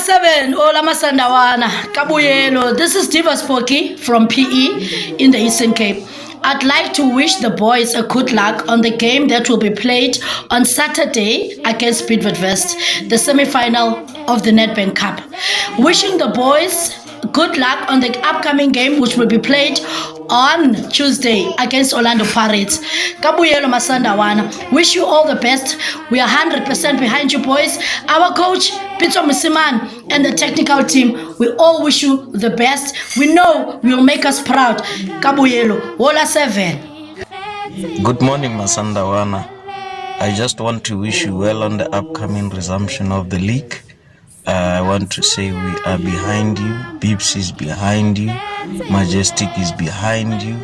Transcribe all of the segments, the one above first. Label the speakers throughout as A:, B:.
A: 7, Ola Masandawana, Kabuyelo. This is Diva Spoki from PE in the Eastern Cape. I'd like to wish the boys a good luck on the game that will be played on Saturday against Bidvest, the semi-final of the Nedbank Cup. Wishing the boys good luck on the upcoming game, which will be played on Tuesday against Orlando Pirates. Kabuyelo Masandawana, wish you all the best. We are 100% behind you boys. Our coach, Pitso Musiman, and the technical team, we all wish you the best. We know you will make us proud. Kabuyelo, Wola 7.
B: Good morning, Masandawana. I just want to wish you well on the upcoming resumption of the league. I want to say we are behind you. Bips is behind you. Majestic is behind you.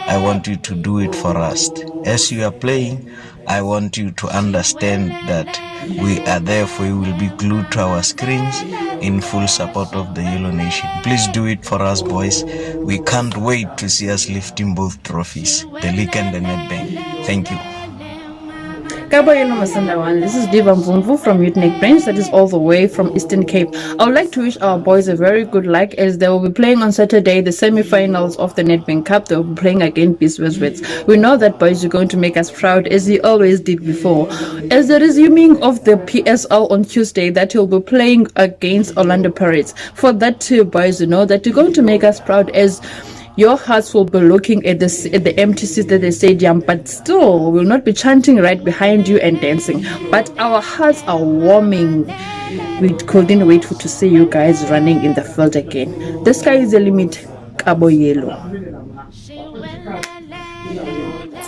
B: I want you to do it for us. As you are playing, I want you to understand that we are there for you. We'll be glued to our screens in full support of the Yellow Nation. Please do it for us, boys. We can't wait to see us lifting both trophies, the league and the Nedbank. Thank you.
C: Kabuyelo Masandawana, this is Diva Mvumvu from Utnik Branch, that is all the way from Eastern Cape. I would like to wish our boys a very good luck as they will be playing on Saturday the semi-finals of the Nedbank Cup. They will be playing against Bidvest. We know that boys are going to make us proud as you always did before. As the resuming of the PSL on Tuesday, that you'll be playing against Orlando Pirates. For that too, boys, you know that you're going to make us proud as your hearts will be looking at the empty seats at the stadium, but still will not be chanting right behind you and dancing. But our hearts are warming. We couldn't wait to see you guys running in the field again. The sky is the limit. Kabuyelo.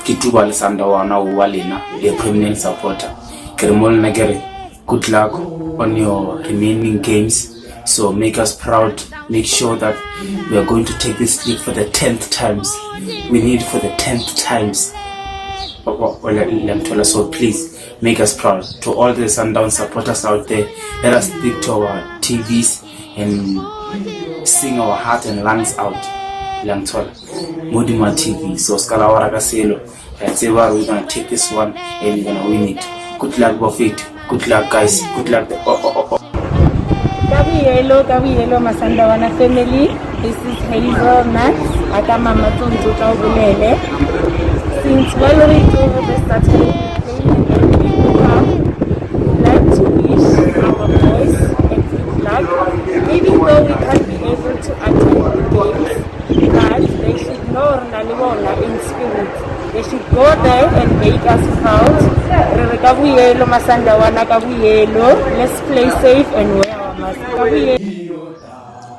D: Kituba Masandawana Walina, a prominent supporter. Kermol Nagere, good luck on your remaining games. So make us proud. Make sure that we are going to take this league for the 10th times. We need it for the 10th times. So please make us proud. To all the Sundown supporters out there, let us stick to our TVs and sing our heart and lungs out. Modima TV. So Scala Waragaselo. Let's say we're gonna take this one and we're gonna win it. Good luck, Buffett. Good luck, guys. Good luck.
E: Kabuyelo Masandawana family. This is Hazel Max. Akama Matuntu Taubulele. Since well already over the Saturday we'd like to wish our boys a good luck. Even though we can't be able to attend the games, but they should know Naliwona in spirit. They should go there and make us proud. Kabuyelo Masandawana Kabuyelo. Let's play safe and wear our mask.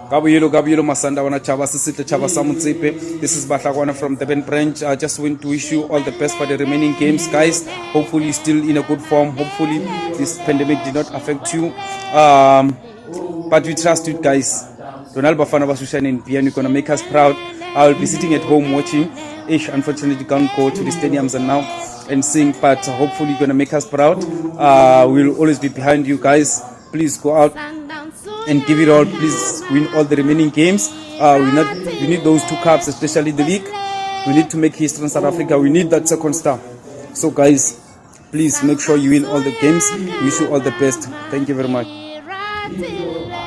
F: Kabuyelo Masandawana Chava Sisita Chava Samutsepe. This is Batlagwana from the Ben Branch. I just want to wish you all the best for the remaining games, guys. Hopefully still in a good form. Hopefully this pandemic did not affect you. But we trust you guys. Donald Bafana Basushan in Pian, you're gonna make us proud. I will be sitting at home watching. Unfortunately can't go to the stadiums and now and sing, but hopefully you're gonna make us proud. We'll always be behind you guys. Please go out and give it all. Please win all the remaining games. We need those 2 cups, especially the league. We need to make history in South Africa. We need that second star. So guys, please make sure you win all the games. Wish you all the best. Thank you very much.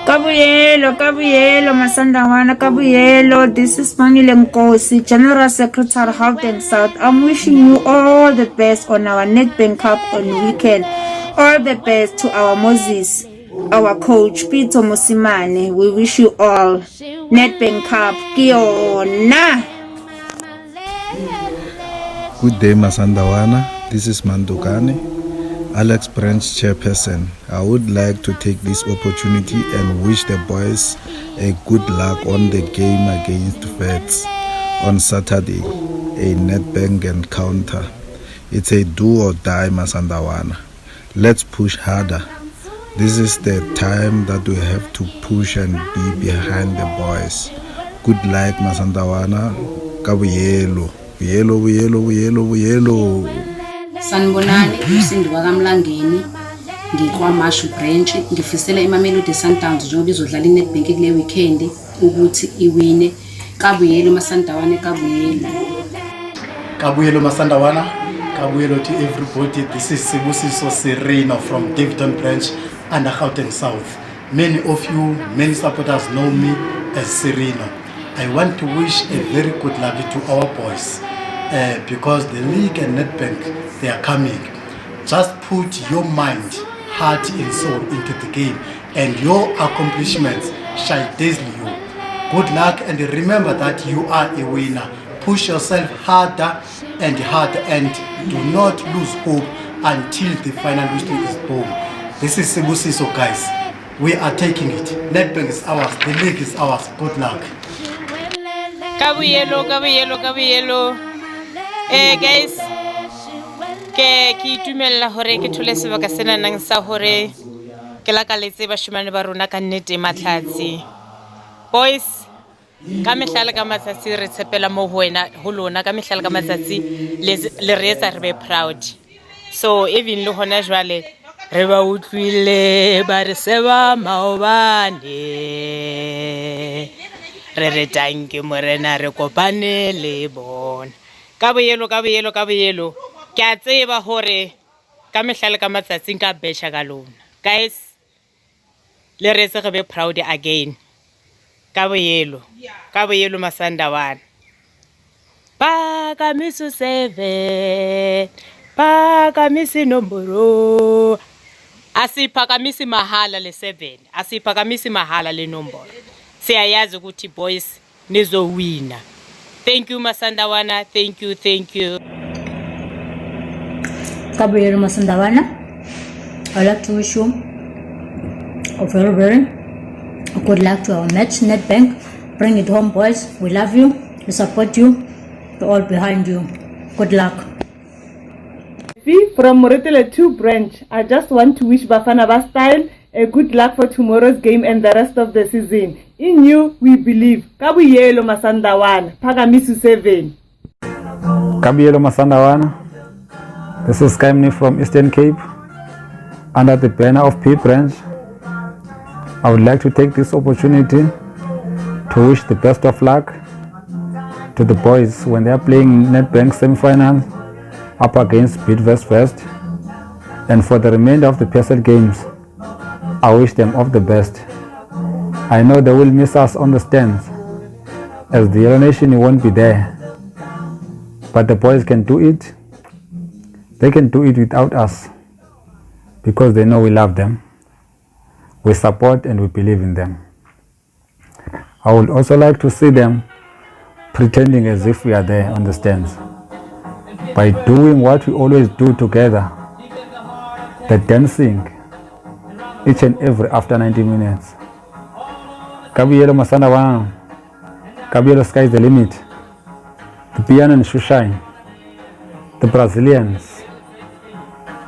G: Kabuyelo Masandawana Kabuyelo. This is Manile Nkosi, General Secretary Health and South. I'm wishing you all the best on our Nedbank Cup on weekend. All the best to our Moses, our coach Pitso Musiman. We wish you all Nedbank Cup. Kiona.
H: Good day, Masandawana. This is Mandukane, Alex Branch chairperson. I would like to take this opportunity and wish the boys a good luck on the game against Vets on Saturday, a Nedbank encounter. It's a do or die, Masandawana. Let's push harder. This is the time that we have to push and be behind the boys. Good luck, Masandawana. Kabuyelo. Buyelo.
I: Sanibonani, usindiwa kaMlangeni, ngikwaMashu Branch, ngifisela iMamelodi Sundowns njengoba izodlala iNedbank kule weekend ukuthi iwine. Kabuyelo Masandawana,
J: Kabuyelo Masandawana, Kabuyelo to everybody. This is Sibusiso Sereno from Davidton Branch and Gauteng South. Many of you, many supporters know me as Sereno. I want to wish a very good luck to our boys because the league and Nedbank, they are coming. Just put your mind, heart and soul into the game and your accomplishments shall dazzle you. Good luck and remember that you are a winner. Push yourself harder and harder and do not lose hope until the final whistle is blown. This is Sibusiso, guys. We are taking it. Nedbank is ours. The league is ours. Good luck.
E: Kabuyelo. Guys, ke itumella hore ke thole sebaka sena nang sa hore ke la ka letse bashimane ba rona ka nnete matlhatsi. Boys, ka mehlale ka matsatsi re tshepela mo ho wena ho lona ka mehlale ka matsatsi le re etsa re be proud. So even le hona jwale re ba utlwile ba re seba maobane re tanke morena re kopane le bona. Ka boyelo ke a tseba hore ka mehlale ka matsatsi ka betcha ka lona. Guys, le re se re be proud again. Ka boyelo Masandawana. Phakamiso 7, phakamisi nomboro. Asiphakamisi mahala le 7, asiphakamisi mahala le nomboro. Siyayazi ukuthi boys nizowina. Thank you Masandawana, thank you.
A: Kabuyelo Masandawana, I'd like to wish you a very good luck to our match. Nedbank, bring it home, boys. We love you, we support you, we're all behind you. Good luck.
K: From Moretele 2 branch, I just want to wish Bafana Bastyle a good luck for tomorrow's game and the rest of the season. In you, we believe. Kabuyelo Masandawana, Phakamiso 7.
L: Kabuyelo Masandawana. This is Kaimni from Eastern Cape. Under the banner of P branch, I would like to take this opportunity to wish the best of luck to the boys when they are playing Nedbank semi-finals up against Bidvest West. And for the remainder of the PSL games, I wish them all the best. I know they will miss us on the stands as the Yellow Nation won't be there. But the boys can do it. They can do it without us because they know we love them. We support and we believe in them. I would also like to see them pretending as if we are there on the stands by doing what we always do together, the dancing each and every after 90 minutes. Kabuyelo Masandawana, Kabuyelo Sky is the limit, the piano and Shushine, the Brazilians,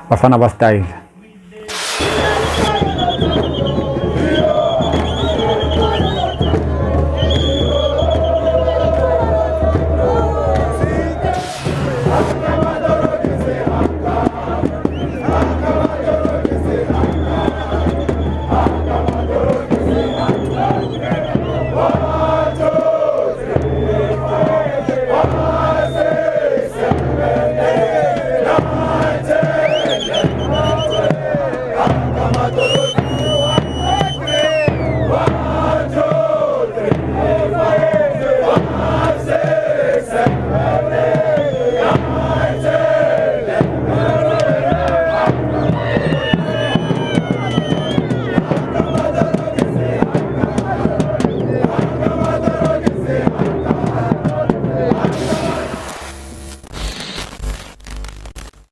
L: Bafana Bastyle.